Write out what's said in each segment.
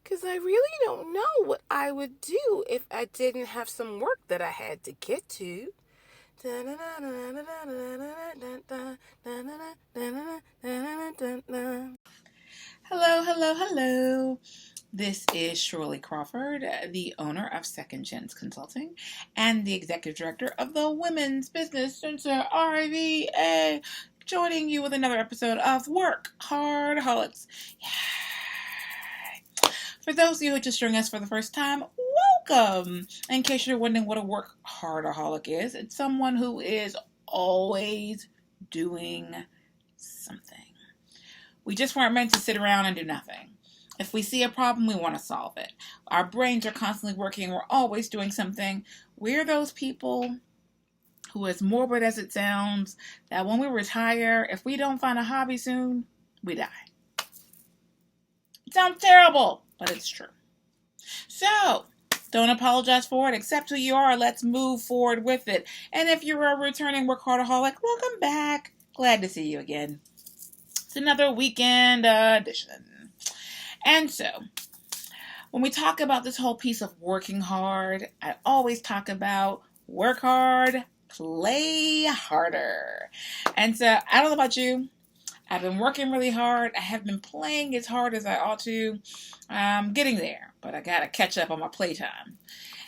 because I really don't know what I would do if I didn't have some work that I had to get to. Hello, hello, hello. This is Shirley Crawford, the owner of Second Chance Consulting and the executive director of the Women's Business Center, RVA, joining you with another episode of WorkHARDaholics. Yay. For those of you who are just joining us for the first time, welcome. In case you're wondering what a WorkHARDaholic is, it's someone who is always doing something. We just weren't meant to sit around and do nothing. If we see a problem, we want to solve it. Our brains are constantly working. We're always doing something. We're those people who, as morbid as it sounds, that when we retire, if we don't find a hobby soon, we die. It sounds terrible, but it's true. So, don't apologize for it. Accept who you are. Let's move forward with it. And if you're a returning workaholic, welcome back. Glad to see you again. It's another weekend edition. And so, when we talk about this whole piece of working hard, I always talk about work hard, play harder. And so, I don't know about you. I've been working really hard. I have been playing as hard as I ought to. I'm getting there, but I got to catch up on my playtime.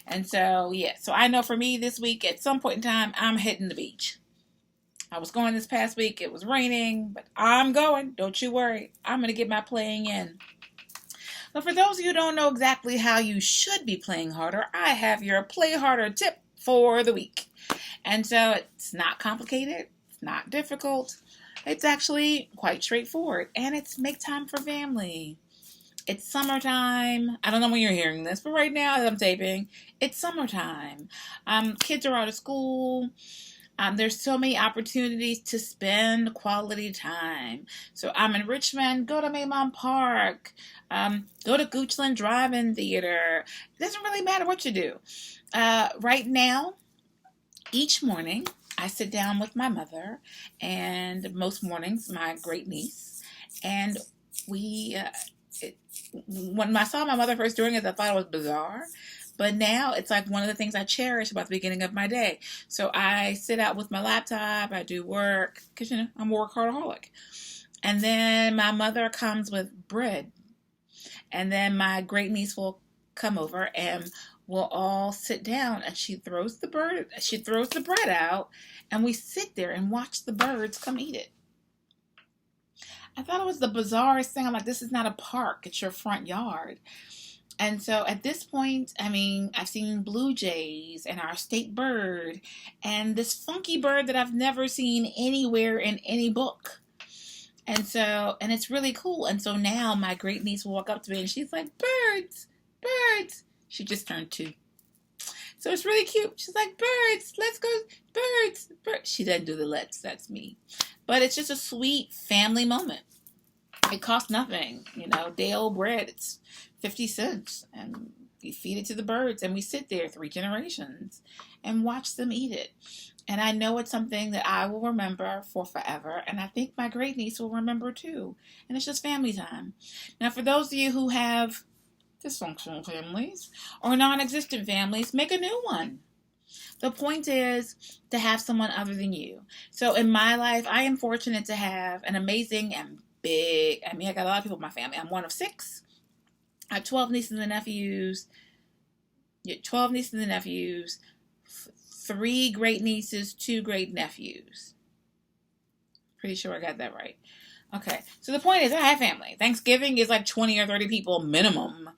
And so, so I know for me this week, at some point in time, I'm hitting the beach. I was going this past week. It was raining, but I'm going. Don't you worry. I'm going to get my playing in. But for those of you who don't know exactly how you should be playing harder, I have your play harder tip for the week. And so it's not complicated. It's not difficult. It's actually quite straightforward. And it's make time for family. It's summertime. I don't know when you're hearing this, but right now as I'm taping, it's summertime. Kids are out of school. There's so many opportunities to spend quality time. So I'm in Richmond, go to Maymont Park, go to Goochland Drive-In Theater. It doesn't really matter what you do. Right now, each morning, I sit down with my mother, and most mornings, my great niece, and when I saw my mother first doing it, I thought it was bizarre. But now it's like one of the things I cherish about the beginning of my day. So I sit out with my laptop, I do work, because, I'm a workaholic. And then my mother comes with bread. And then my great niece will come over and we'll all sit down, and she throws the bread out, and we sit there and watch the birds come eat it. I thought it was the bizarrest thing. I'm like, this is not a park, it's your front yard. And so at this point, I've seen blue jays and our state bird and this funky bird that I've never seen anywhere in any book. And it's really cool. And so now my great niece will walk up to me and she's like, birds, birds. She just turned 2. So it's really cute. She's like, birds, let's go, birds, birds. She doesn't do the let's, that's me. But it's just a sweet family moment. It costs nothing, day old bread. It's 50 cents, and we feed it to the birds, and we sit there 3 generations and watch them eat it. And I know it's something that I will remember for forever, and I think my great niece will remember too. And it's just family time. Now, for those of you who have dysfunctional families or non-existent families, make a new one. The point is to have someone other than you. So in my life, I am fortunate to have an amazing and big, I got a lot of people in my family. I'm one of 6. I have 12 nieces and nephews. 12 nieces and nephews, 3 great nieces, 2 great nephews. Pretty sure I got that right. Okay, so the point is I have family. Thanksgiving is like 20 or 30 people minimum.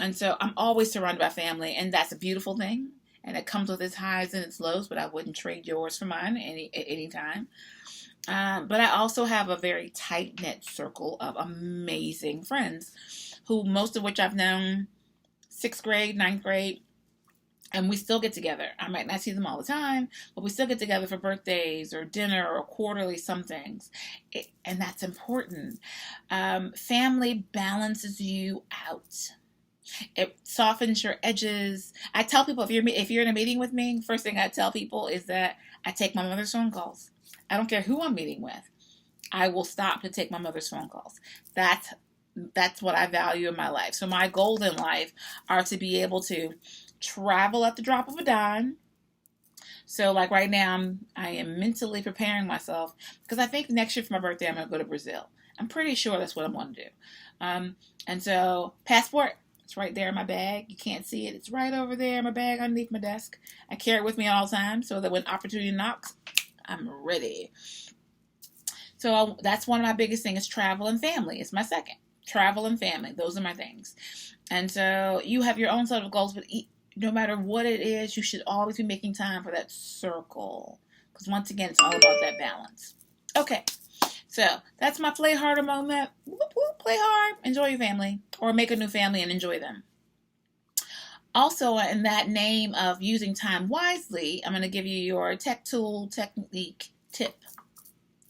And so I'm always surrounded by family, and that's a beautiful thing. And it comes with its highs and its lows, but I wouldn't trade yours for mine at any time. But I also have a very tight-knit circle of amazing friends, who most of which I've known 6th grade, 9th grade, and we still get together. I might not see them all the time, but we still get together for birthdays or dinner or quarterly somethings, and that's important. Family balances you out. It softens your edges. I tell people, if you're in a meeting with me, first thing I tell people is that I take my mother's phone calls. I don't care who I'm meeting with. I will stop to take my mother's phone calls. That's That's what I value in my life. So my goals in life are to be able to travel at the drop of a dime. So like right now, I am mentally preparing myself because I think next year for my birthday I'm gonna go to Brazil. I'm pretty sure that's what I'm gonna do. And so passport, it's right there in my bag. You can't see it. It's right over there in my bag underneath my desk. I carry it with me all the time so that when opportunity knocks, I'm ready. So that's one of my biggest things is travel and family. It's my second. Travel and family. Those are my things. And so you have your own set of goals, but no matter what it is, you should always be making time for that circle. Because once again, it's all about that balance. Okay. So that's my play harder moment. Whoop, whoop, play hard. Enjoy your family. Or make a new family and enjoy them. Also, in that name of using time wisely, I'm going to give you your tech tool technique tip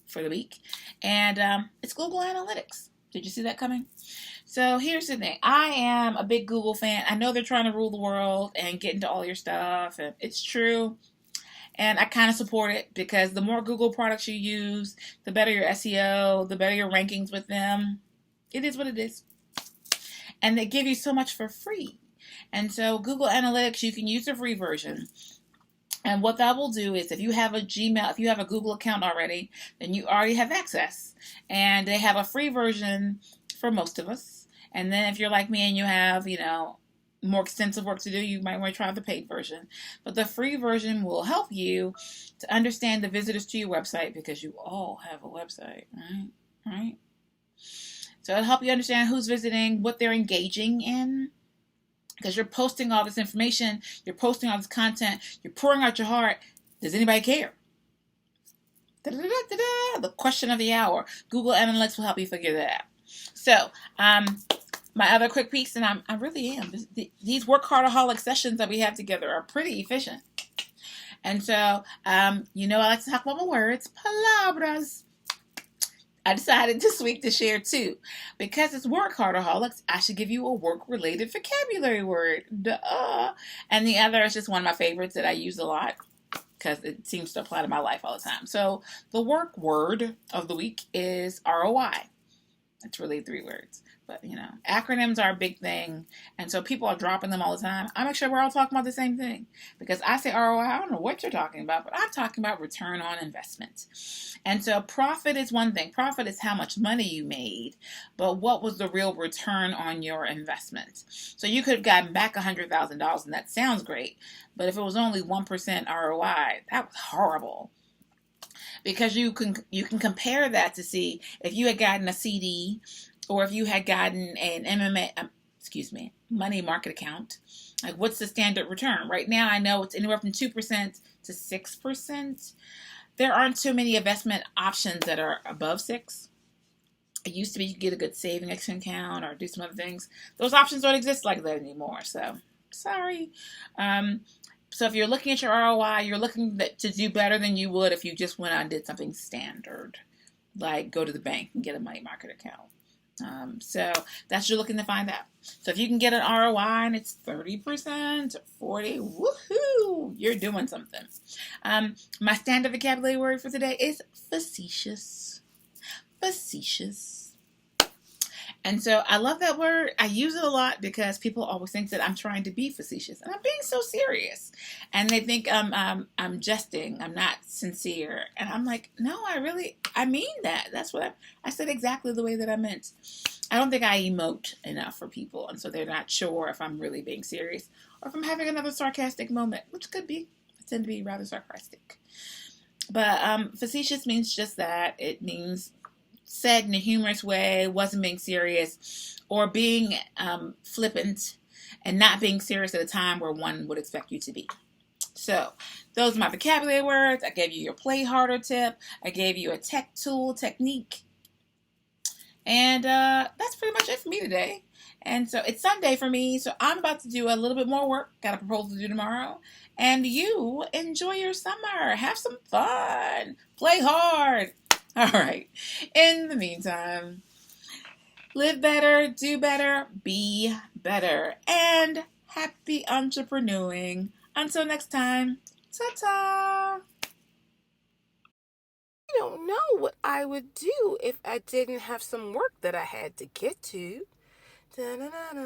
for the week. And it's Google Analytics. Did you see that coming? So here's the thing. I am a big Google fan. I know they're trying to rule the world and get into all your stuff. And it's true. And I kind of support it because the more Google products you use, the better your SEO, the better your rankings with them. It is what it is. And they give you so much for free. And so Google Analytics, you can use the free version. And what that will do is if you have a Gmail, if you have a Google account already, then you already have access. And they have a free version for most of us. And then if you're like me and you have, more extensive work to do, you might want to try the paid version. But the free version will help you to understand the visitors to your website because you all have a website, right? So it'll help you understand who's visiting, what they're engaging in. Because you're posting all this information, you're posting all this content, you're pouring out your heart. Does anybody care? The question of the hour. Google Analytics will help you figure that out. So, my other quick piece, and I really am. These WorkHARDaholics sessions that we have together are pretty efficient. And so, I like to talk about my words, palabras. I decided this week to share two. Because it's WorkHARDaholics, I should give you a work-related vocabulary word. Duh. And the other is just one of my favorites that I use a lot because it seems to apply to my life all the time. So the work word of the week is ROI. It's really 3 words. But, acronyms are a big thing. And so people are dropping them all the time. I make sure we're all talking about the same thing. Because I say ROI, I don't know what you're talking about, but I'm talking about return on investment. And so profit is one thing. Profit is how much money you made. But what was the real return on your investment? So you could have gotten back $100,000 and that sounds great. But if it was only 1% ROI, that was horrible. Because you can compare that to see if you had gotten a CD or if you had gotten an money market account. Like, what's the standard return? Right now, I know it's anywhere from 2% to 6%. There aren't too many investment options that are above 6. It used to be you could get a good savings account or do some other things. Those options don't exist like that anymore. So, sorry. So if you're looking at your ROI, you're looking to do better than you would if you just went out and did something standard, like go to the bank and get a money market account. So that's what you're looking to find out. So if you can get an ROI and it's 30% or 40%, woohoo, you're doing something. My standard vocabulary word for today is facetious. Facetious. And so I love that word. I use it a lot because people always think that I'm trying to be facetious. And I'm being so serious. And they think I'm jesting. I'm not sincere. And I'm like, no, I mean that. That's what I said exactly the way that I meant. I don't think I emote enough for people. And so they're not sure if I'm really being serious or if I'm having another sarcastic moment, which could be. I tend to be rather sarcastic. But facetious means just that. It means said in a humorous way, wasn't being serious, or being flippant and not being serious at a time where one would expect you to be. So those are my vocabulary words. I gave you your play harder tip. I gave you a tech tool technique. And that's pretty much it for me today. And so it's Sunday for me, so I'm about to do a little bit more work. Got a proposal to do tomorrow. And you enjoy your summer. Have some fun. Play hard. All right. In the meantime, live better, do better, be better, and happy entrepreneuring. Until next time, ta-ta! don't know what I would do if I didn't have some work that I had to get to. Da-da-da-da.